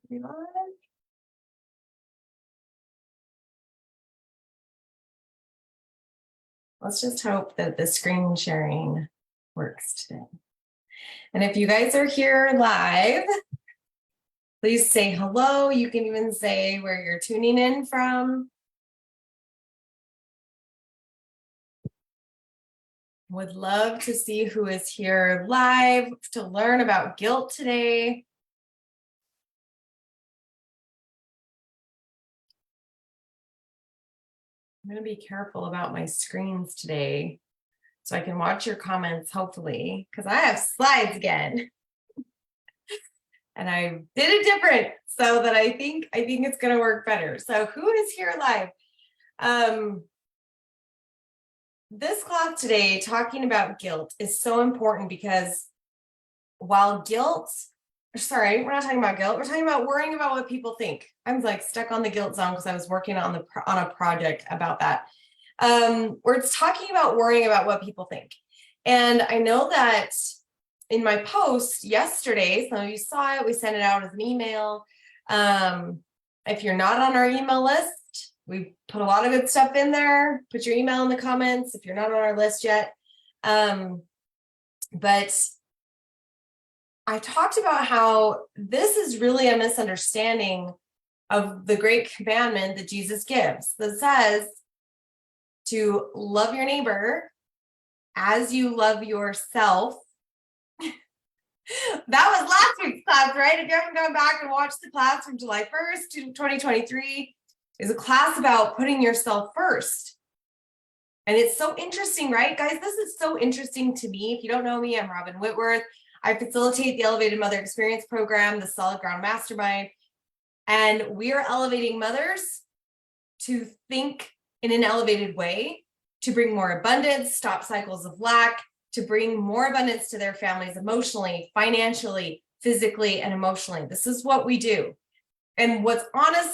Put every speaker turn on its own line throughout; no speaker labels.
everyone. Let's just hope that the screen sharing works today. And if you guys are here live, please say hello. You can even say where you're tuning in from. Would love to see who is here live to learn about guilt today. I'm going to be careful about my screens today so I can watch your comments, hopefully, because I have slides again. And I did it different so that I think it's going to work better. So who is here live? This class today, talking about guilt, is so important because while we're not talking about guilt, we're talking about worrying about what people think. I'm like stuck on the guilt zone because I was working on a project about that. We're talking about worrying about what people think. And I know that in my post yesterday, some of you saw it, we sent it out as an email. If you're not on our email list, we put a lot of good stuff in there. Put your email in the comments if you're not on our list yet. But I talked about how this is really a misunderstanding of the great commandment that Jesus gives that says to love your neighbor as you love yourself. That was last week's class, right? If you haven't gone back and watched the class from July 1st to 2023, is a class about putting yourself first. And it's so interesting, right? Guys, this is so interesting to me. If you don't know me, I'm Robin Whitworth. I facilitate the Elevated Mother Experience Program, the Solid Ground Mastermind. And we are elevating mothers to think in an elevated way, to bring more abundance, stop cycles of lack, to bring more abundance to their families emotionally, financially, physically, and emotionally. This is what we do. And what's awesome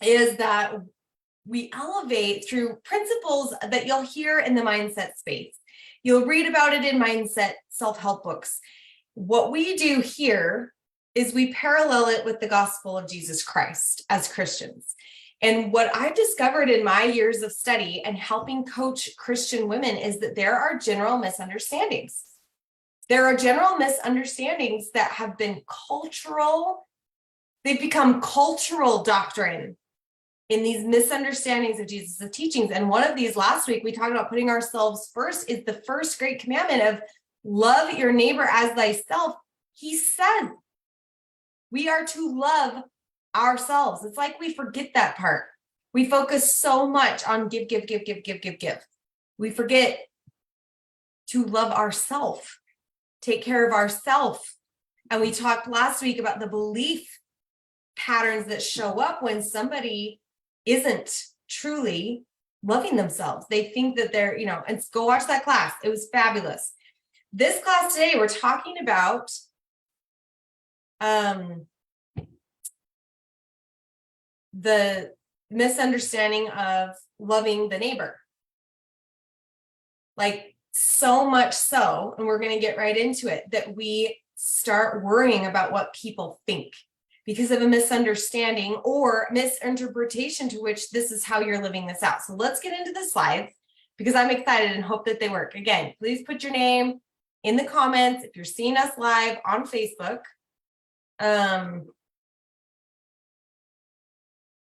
is that we elevate through principles that you'll hear in the mindset space. You'll read about it in mindset self-help books. What we do here is we parallel it with the gospel of Jesus Christ as Christians. And what I've discovered in my years of study and helping coach Christian women is that there are general misunderstandings. There are general misunderstandings that have been cultural. They've become cultural doctrine in these misunderstandings of Jesus' teachings. And one of these last week, we talked about putting ourselves first is the first great commandment of love your neighbor as thyself. He said we are to love ourselves. It's like we forget that part. We focus so much on give. We forget to love ourselves, take care of ourselves. And we talked last week about the belief patterns that show up when somebody isn't truly loving themselves. They think that they're, and go watch that class. It was fabulous. This class today, we're talking about the misunderstanding of loving the neighbor. Like so much so, and we're going to get right into it, that we start worrying about what people think because of a misunderstanding or misinterpretation to which this is how you're living this out. So let's get into the slides because I'm excited and hope that they work. Again, please put your name in the comments if you're seeing us live on Facebook. I'm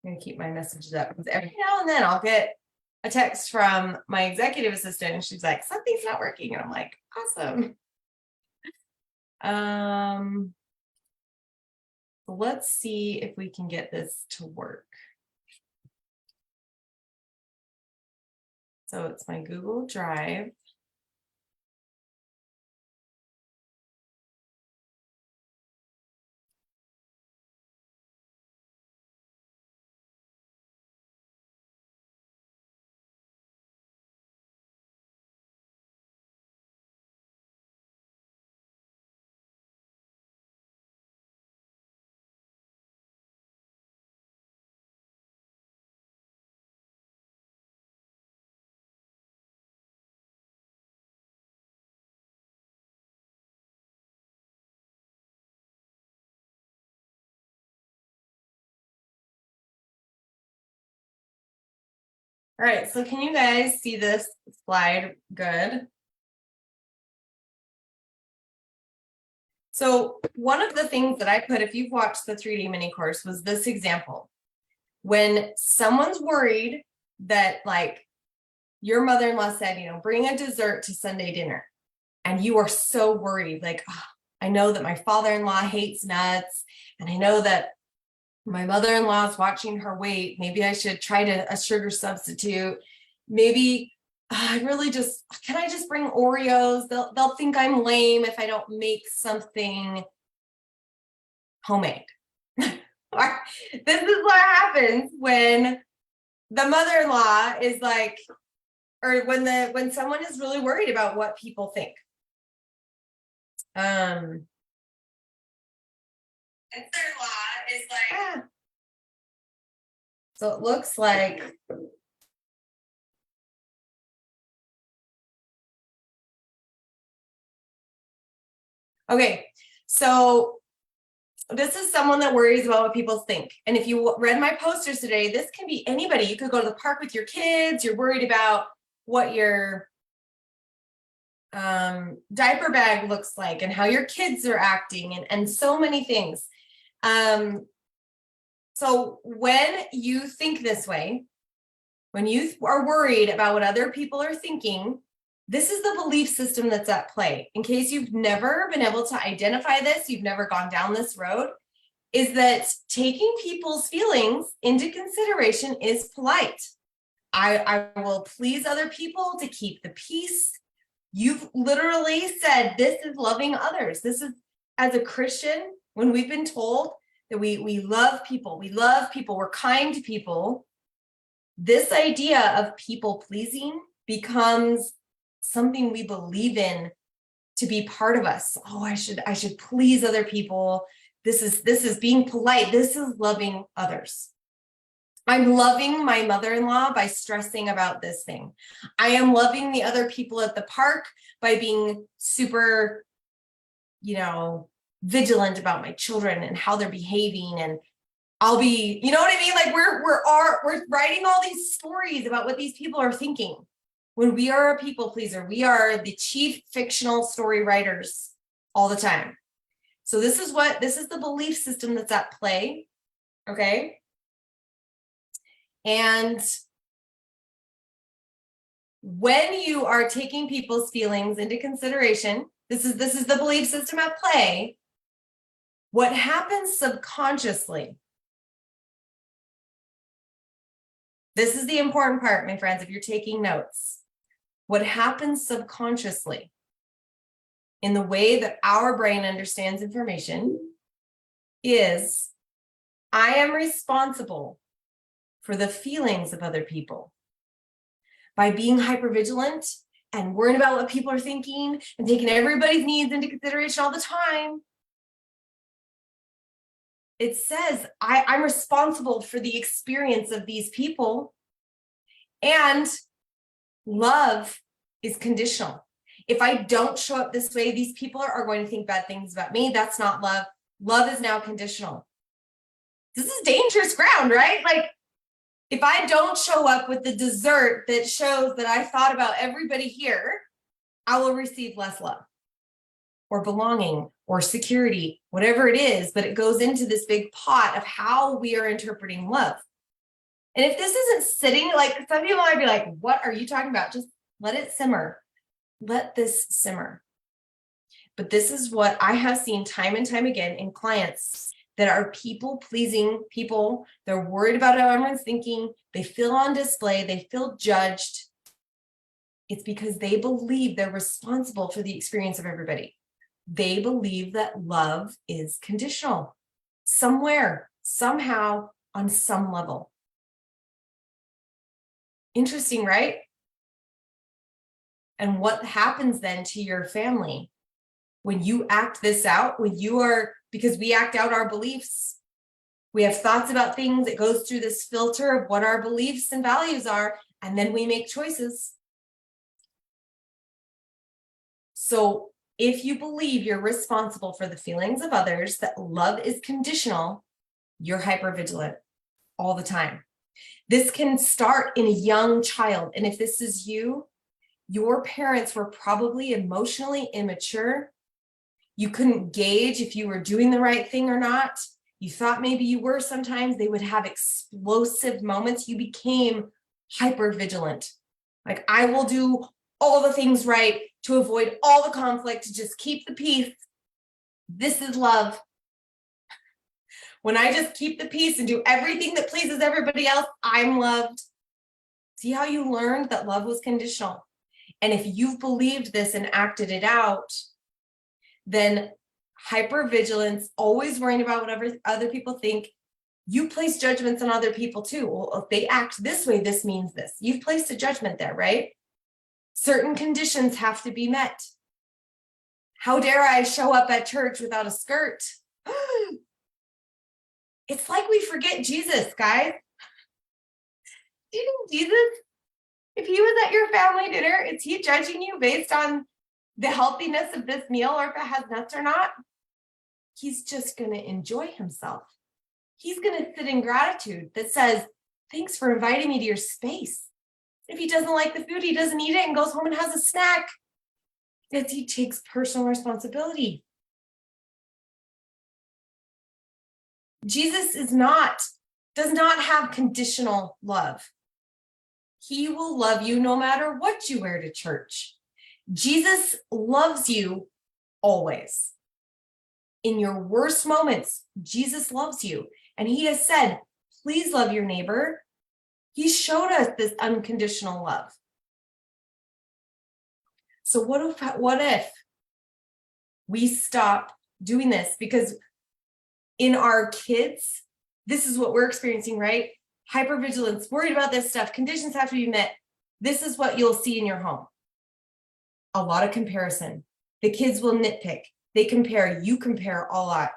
going to keep my messages up because every now and then I'll get a text from my executive assistant and she's like, something's not working. And I'm like, awesome. Let's see if we can get this to work. So it's my Google Drive. All right, so can you guys see this slide good? So one of the things that I put, if you've watched the 3D mini course, was this example. When someone's worried that like your mother-in-law said, bring a dessert to Sunday dinner, and you are so worried, like, oh, I know that my father-in-law hates nuts, and I know that my mother-in-law is watching her weight. Maybe I should try a sugar substitute. Maybe can I just bring Oreos? They'll think I'm lame if I don't make something homemade. This is what happens when the mother-in-law is like, or when someone is really worried about what people think. Sister-in-law is like, so it looks like okay, so this is someone that worries about what people think. And if you read my posters today, this can be anybody. You could go to the park with your kids. You're worried about what your diaper bag looks like and how your kids are acting and so many things. So when you think this way, when you are worried about what other people are thinking, this is the belief system that's at play. In case you've never been able to identify this, you've never gone down this road, is that taking people's feelings into consideration is polite. I will please other people to keep the peace. You've literally said this is loving others. This is, as a Christian, when we've been told that we love people, we're kind to people, this idea of people pleasing becomes something we believe in to be part of us. Oh, I should please other people. This is being polite. This is loving others. I'm loving my mother-in-law by stressing about this thing. I am loving the other people at the park by being super, vigilant about my children and how they're behaving. And I'll be, you know what I mean? Like we're writing all these stories about what these people are thinking. When we are a people pleaser, we are the chief fictional story writers all the time. So this is the belief system that's at play. Okay. And when you are taking people's feelings into consideration, this is the belief system at play. What happens subconsciously? This is the important part, my friends, if you're taking notes. What happens subconsciously in the way that our brain understands information is I am responsible for the feelings of other people. By being hypervigilant and worrying about what people are thinking and taking everybody's needs into consideration all the time, it says I'm responsible for the experience of these people, and love is conditional. If I don't show up this way, these people are going to think bad things about me. That's not love. Love is now conditional. This is dangerous ground, right? Like, if I don't show up with the dessert that shows that I thought about everybody here, I will receive less love or belonging or security, whatever it is, but it goes into this big pot of how we are interpreting love. And if this isn't sitting, like some people might be like, what are you talking about? Just let it simmer. Let this simmer. But this is what I have seen time and time again in clients that are people-pleasing people. They're worried about how everyone's thinking. They feel on display. They feel judged. It's because they believe they're responsible for the experience of everybody. They believe that love is conditional somewhere, somehow, on some level. Interesting, right? And what happens then to your family when you act this out, because we act out our beliefs. We have thoughts about things. It goes through this filter of what our beliefs and values are, and then we make choices. So if you believe you're responsible for the feelings of others, that love is conditional, you're hypervigilant all the time. This can start in a young child. And if this is you, your parents were probably emotionally immature. You couldn't gauge if you were doing the right thing or not. You thought maybe you were sometimes. They would have explosive moments. You became hyper vigilant. Like, I will do all the things right to avoid all the conflict, to just keep the peace. This is love. When I just keep the peace and do everything that pleases everybody else, I'm loved. See how you learned that love was conditional? And if you've believed this and acted it out, then hypervigilance, always worrying about whatever other people think, you place judgments on other people too. Well, if they act this way, this means this. You've placed a judgment there, right? Certain conditions have to be met. How dare I show up at church without a skirt? It's like we forget Jesus, guys. Do you think Jesus, if he was at your family dinner, is he judging you based on the healthiness of this meal or if it has nuts or not? He's just going to enjoy himself. He's going to sit in gratitude that says, thanks for inviting me to your space. If he doesn't like the food, he doesn't eat it and goes home and has a snack. Because he takes personal responsibility. Jesus does not have conditional love. He will love you no matter what you wear to church. Jesus loves you always. In your worst moments, Jesus loves you. And he has said, please love your neighbor. He showed us this unconditional love. So what if we stop doing this? Because in our kids, this is what we're experiencing, right? Hypervigilance, worried about this stuff, conditions have to be met. This is what you'll see in your home. A lot of comparison. The kids will nitpick. They compare. You compare a lot.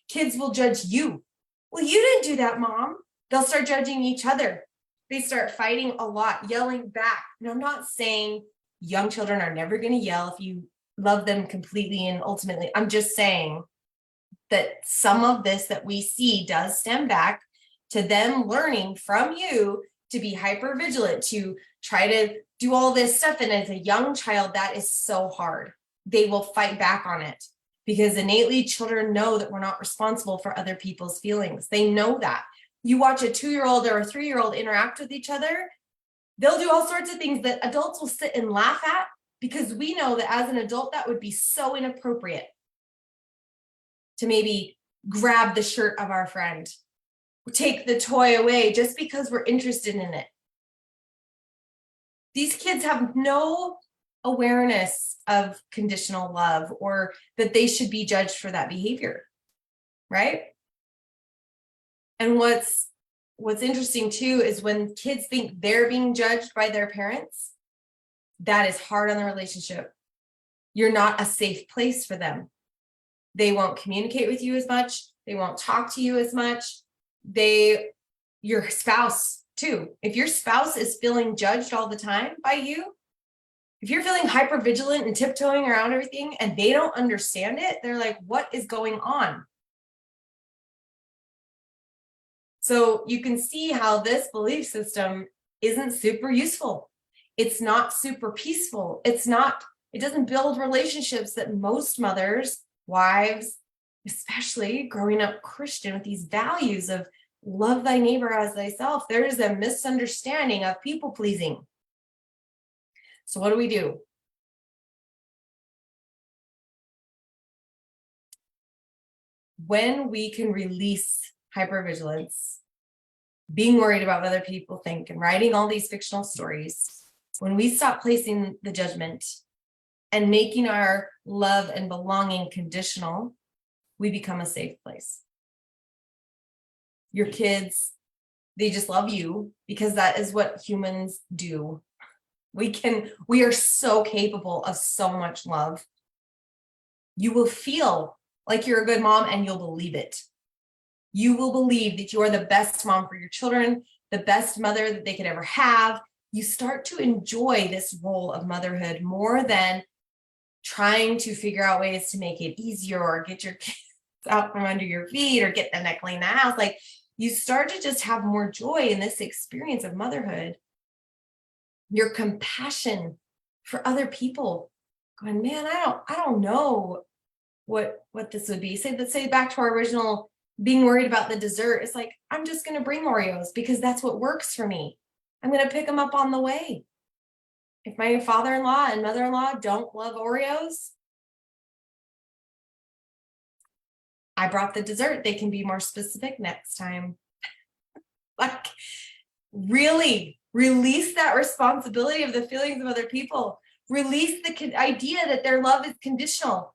Kids will judge you. Well, you didn't do that, Mom. They'll start judging each other. They start fighting a lot, yelling back. And I'm not saying young children are never going to yell if you love them completely and ultimately. I'm just saying that some of this that we see does stem back to them learning from you to be hyper vigilant, to try to do all this stuff. And as a young child, that is so hard. They will fight back on it because innately children know that we're not responsible for other people's feelings. They know that. You watch a 2-year-old or a 3-year-old interact with each other, they'll do all sorts of things that adults will sit and laugh at because we know that as an adult, that would be so inappropriate to maybe grab the shirt of our friend, take the toy away just because we're interested in it. These kids have no awareness of conditional love or that they should be judged for that behavior, right? And what's interesting too is when kids think they're being judged by their parents, that is hard on the relationship. You're not a safe place for them. They won't communicate with you as much. They won't talk to you as much. Your spouse too. If your spouse is feeling judged all the time by you, if you're feeling hyper vigilant and tiptoeing around everything and they don't understand it, they're like, what is going on? So you can see how this belief system isn't super useful. It's not super peaceful. It doesn't build relationships that most mothers, wives, especially growing up Christian with these values of love thy neighbor as thyself. There is a misunderstanding of people pleasing. So what do we do? When we can release hypervigilance, being worried about what other people think and writing all these fictional stories, when we stop placing the judgment and making our love and belonging conditional, we become a safe place. Your kids, they just love you because that is what humans do. We are so capable of so much love. You will feel like you're a good mom and you'll believe it. You will believe that you are the best mom for your children, the best mother that they could ever have. You start to enjoy this role of motherhood more than trying to figure out ways to make it easier or get your kids out from under your feet or get them to clean the house. Like, you start to just have more joy in this experience of motherhood. Your compassion for other people, going, man, I don't know what this would be. Say back to our original being worried about the dessert. It's like, I'm just going to bring Oreos because that's what works for me. I'm going to pick them up on the way. If my father-in-law and mother-in-law don't love Oreos, I brought the dessert. They can be more specific next time. Like, really release that responsibility of the feelings of other people. Release the idea that their love is conditional.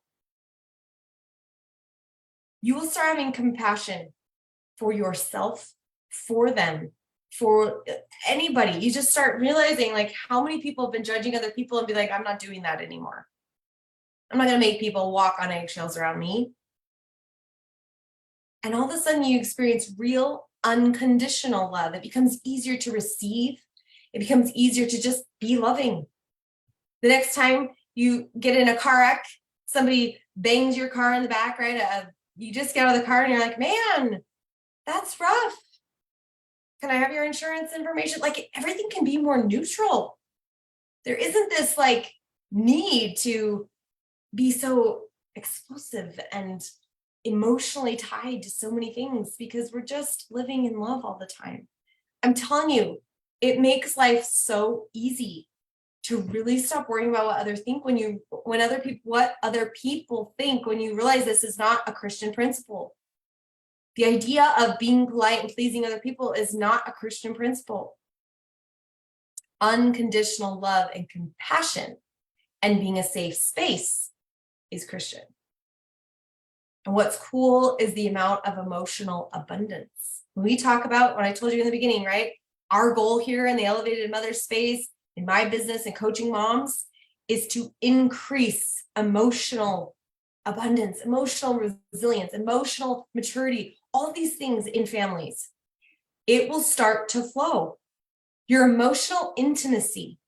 You will start having compassion for yourself, for them, for anybody. You just start realizing like how many people have been judging other people and be like, I'm not doing that anymore. I'm not going to make people walk on eggshells around me. And all of a sudden you experience real unconditional love. It becomes easier to receive. It becomes easier to just be loving. The next time you get in a car wreck, somebody bangs your car in the back, right? You just get out of the car and you're like, man, that's rough. Can I have your insurance information? Like, everything can be more neutral. There isn't this like need to be so explosive and emotionally tied to so many things because we're just living in love all the time. I'm telling you, it makes life so easy to really stop worrying about what others think what other people think, when you realize this is not a Christian principle. The idea of being polite and pleasing other people is not a Christian principle. Unconditional love and compassion and being a safe space is Christian. And what's cool is the amount of emotional abundance. When we talk about what I told you in the beginning, right? Our goal here in the Elevated Mother space, in my business and coaching moms, is to increase emotional abundance, emotional resilience, emotional maturity, all these things in families. It will start to flow. Your emotional intimacy,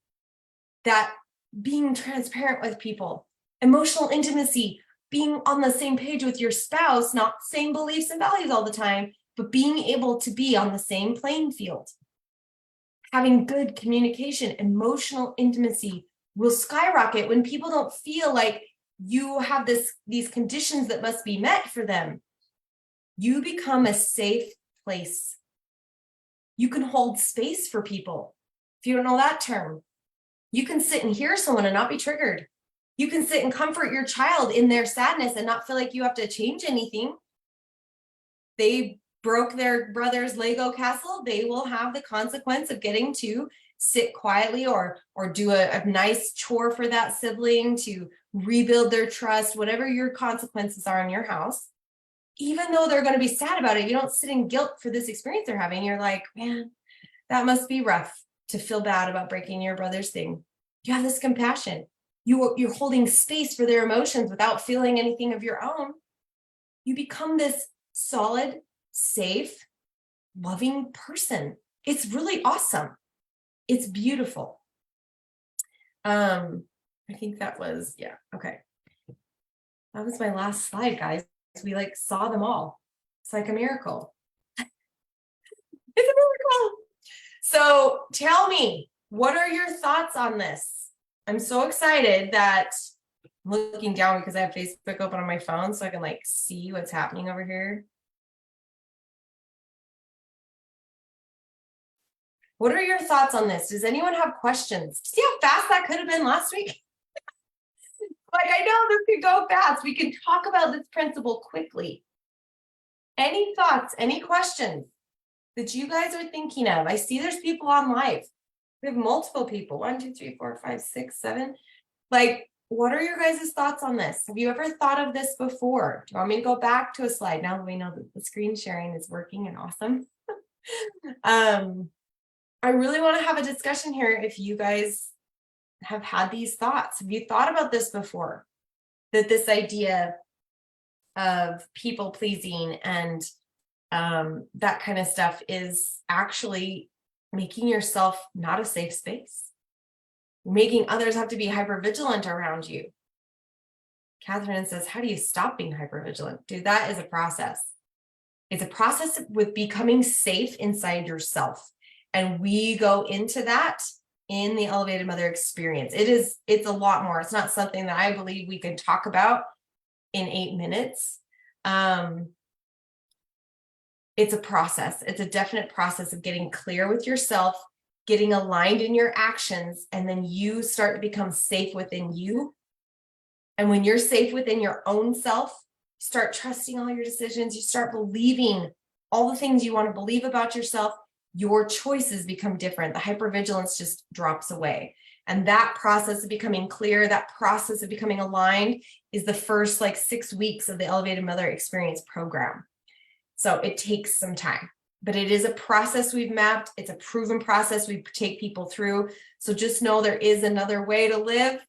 that being transparent with people, emotional intimacy, being on the same page with your spouse, not same beliefs and values all the time, but being able to be on the same playing field. Having good communication, emotional intimacy will skyrocket when people don't feel like you have these conditions that must be met for them. You become a safe place. You can hold space for people. If you don't know that term, you can sit and hear someone and not be triggered. You can sit and comfort your child in their sadness and not feel like you have to change anything. They broke their brother's Lego castle. They will have the consequence of getting to sit quietly or do a nice chore for that sibling to rebuild their trust, whatever your consequences are in your house. Even though they're going to be sad about it, you don't sit in guilt for this experience they're having. You're like, man, that must be rough to feel bad about breaking your brother's thing. You have this compassion. You're holding space for their emotions without feeling anything of your own. You become this solid, safe, loving person. It's really awesome. It's beautiful. I think that was, yeah, okay. That was my last slide, guys. We like saw them all. It's like a miracle. It's a miracle. So tell me, what are your thoughts on this? I'm so excited that I'm looking down because I have Facebook open on my phone so I can like see what's happening over here. What are your thoughts on this? Does anyone have questions? See how fast that could have been last week? Like, I know this could go fast. We can talk about this principle quickly. Any thoughts, any questions that you guys are thinking of? I see there's people on live. We have multiple people. 1, 2, 3, 4, 5, 6, 7. Like, what are your guys' thoughts on this? Have you ever thought of this before? Do you want me to go back to a slide now that we know that the screen sharing is working and awesome? I really want to have a discussion here if you guys have had these thoughts. Have you thought about this before? That this idea of people pleasing and that kind of stuff is actually making yourself not a safe space, making others have to be hypervigilant around you. Catherine says, how do you stop being hypervigilant? Dude, that is a process. It's a process with becoming safe inside yourself. And we go into that in the elevated mother experience. It's a lot more. It's not something that I believe we can talk about in 8 minutes. It's a process. It's a definite process of getting clear with yourself, getting aligned in your actions, and then you start to become safe within you. And when you're safe within your own self, you start trusting all your decisions, you start believing all the things you want to believe about yourself, your choices become different. The hypervigilance just drops away. And that process of becoming clear, that process of becoming aligned is the first 6 weeks of the Elevated Mother Experience program. So it takes some time, but it is a process we've mapped. It's a proven process we take people through. So just know there is another way to live.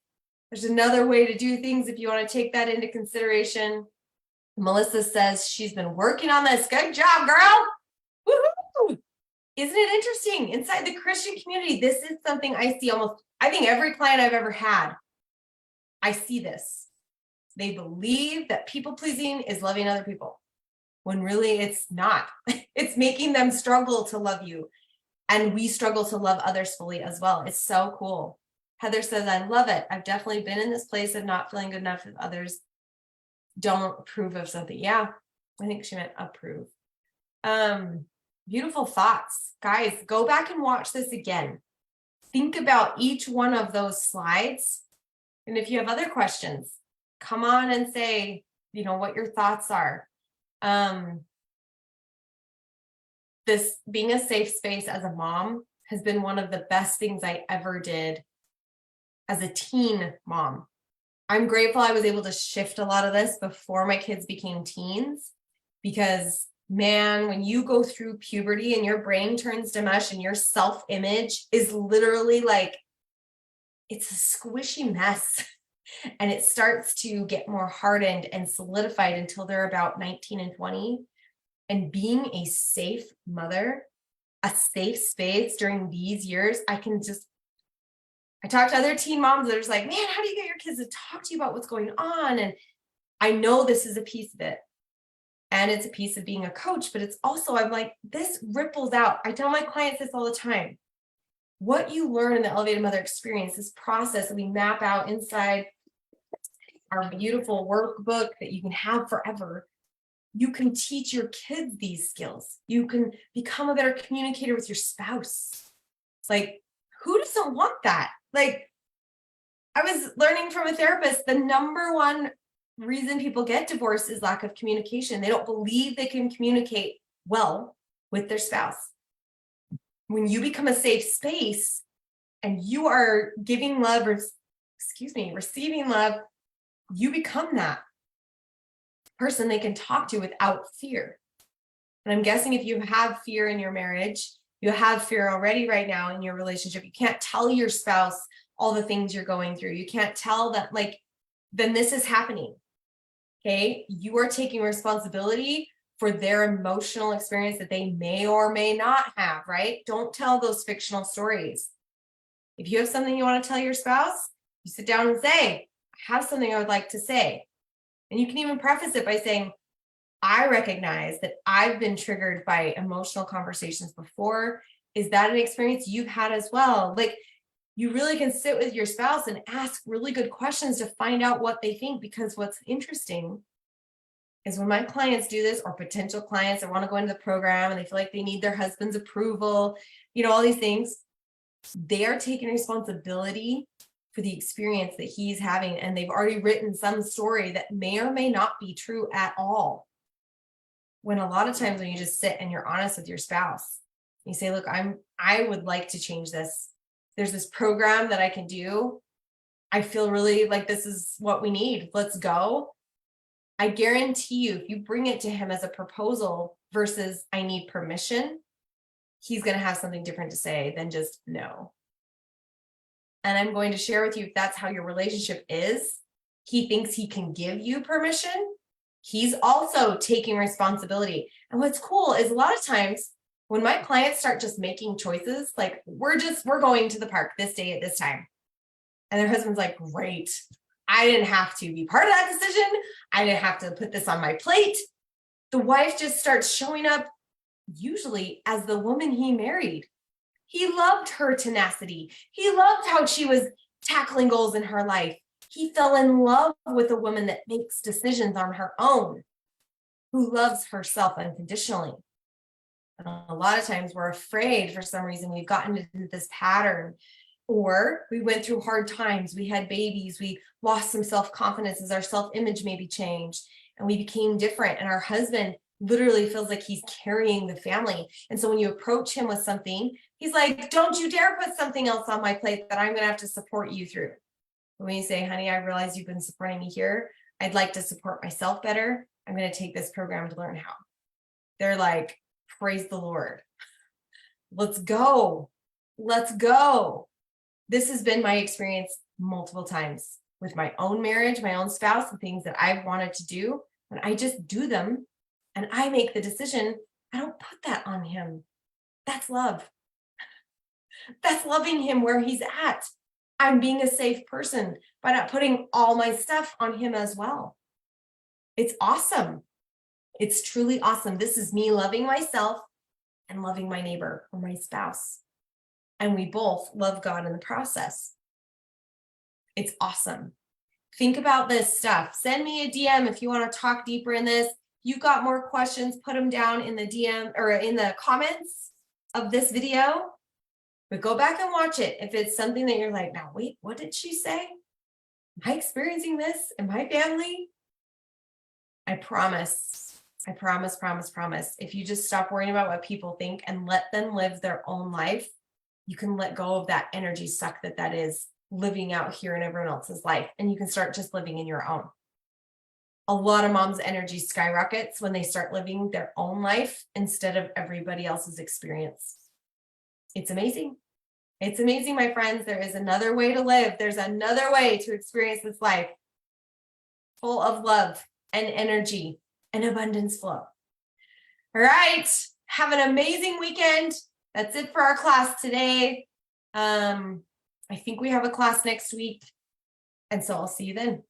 There's another way to do things if you want to take that into consideration. Melissa says she's been working on this. Good job, girl. Woohoo! Isn't it interesting? Inside the Christian community, this is something I see I think every client I've ever had, I see this. They believe that people pleasing is loving other people, when really it's not. It's making them struggle to love you. And we struggle to love others fully as well. It's so cool. Heather says, I love it. I've definitely been in this place of not feeling good enough if others don't approve of something. Yeah, I think she meant approve. Beautiful thoughts. Guys, go back and watch this again. Think about each one of those slides. And if you have other questions, come on and say, what your thoughts are. This being a safe space as a mom has been one of the best things I ever did as a teen mom. I'm grateful I was able to shift a lot of this before my kids became teens, because man, when you go through puberty and your brain turns to mush and your self-image is literally it's a squishy mess. And it starts to get more hardened and solidified until they're about 19 and 20. And being a safe mother, a safe space during these years, I talk to other teen moms that are just like, man, how do you get your kids to talk to you about what's going on? And I know this is a piece of it. And it's a piece of being a coach, but it's also, I'm like, this ripples out. I tell my clients this all the time. What you learn in the Elevated Mother Experience, this process that we map out inside our beautiful workbook that you can have forever, you can teach your kids these skills. You can become a better communicator with your spouse. Who doesn't want that? I was learning from a therapist, the number one reason people get divorced is lack of communication. They don't believe they can communicate well with their spouse. When you become a safe space and you are giving love, receiving love, you become that person they can talk to without fear. And I'm guessing if you have fear in your marriage, you have fear already right now in your relationship. You can't tell your spouse all the things you're going through. You can't tell that, then this is happening. Okay. You are taking responsibility for their emotional experience that they may or may not have, right? Don't tell those fictional stories. If you have something you want to tell your spouse, you sit down and say, I have something I would like to say. And you can even preface it by saying, I recognize that I've been triggered by emotional conversations before. Is that an experience you've had as well? You really can sit with your spouse and ask really good questions to find out what they think, because what's interesting is when my clients do this, or potential clients that want to go into the program and they feel like they need their husband's approval, all these things, they are taking responsibility for the experience that he's having. And they've already written some story that may or may not be true at all. When a lot of times when you just sit and you're honest with your spouse, you say, look, I would like to change this. There's this program that I can do. I feel really like this is what we need. Let's go. I guarantee you, if you bring it to him as a proposal versus I need permission, he's going to have something different to say than just no. And I'm going to share with you, if that's how your relationship is, he thinks he can give you permission. He's also taking responsibility. And what's cool is a lot of times when my clients start just making choices, we're going to the park this day at this time. And their husband's like, great. I didn't have to be part of that decision. I didn't have to put this on my plate. The wife just starts showing up usually as the woman he married. He loved her tenacity. He loved how she was tackling goals in her life. He fell in love with a woman that makes decisions on her own, who loves herself unconditionally. And a lot of times we're afraid for some reason. We've gotten into this pattern, or we went through hard times. We had babies. We lost some self-confidence as our self-image maybe changed, and we became different. And our husband literally feels like he's carrying the family. And so when you approach him with something, he's like, don't you dare put something else on my plate that I'm going to have to support you through. But when you say, honey, I realize you've been supporting me here. I'd like to support myself better. I'm going to take this program to learn how. They're like, praise the Lord. Let's go. Let's go. This has been my experience multiple times with my own marriage, my own spouse, the things that I've wanted to do. When I just do them and I make the decision, I don't put that on him. That's love. That's loving him where he's at. I'm being a safe person by not putting all my stuff on him as well. It's awesome. It's truly awesome. This is me loving myself and loving my neighbor or my spouse. And we both love God in the process. It's awesome. Think about this stuff. Send me a DM if you want to talk deeper in this. You got more questions, put them down in the DM or in the comments of this video. But go back and watch it. If it's something that you're like, now wait, what did she say? Am I experiencing this in my family? I promise. If you just stop worrying about what people think and let them live their own life, you can let go of that energy suck that is living out here in everyone else's life. And you can start just living in your own. A lot of moms' energy skyrockets when they start living their own life instead of everybody else's experience. It's amazing. It's amazing, my friends. There is another way to live. There's another way to experience this life full of love and energy and abundance flow. All right. Have an amazing weekend. That's it for our class today. I think we have a class next week. And so I'll see you then.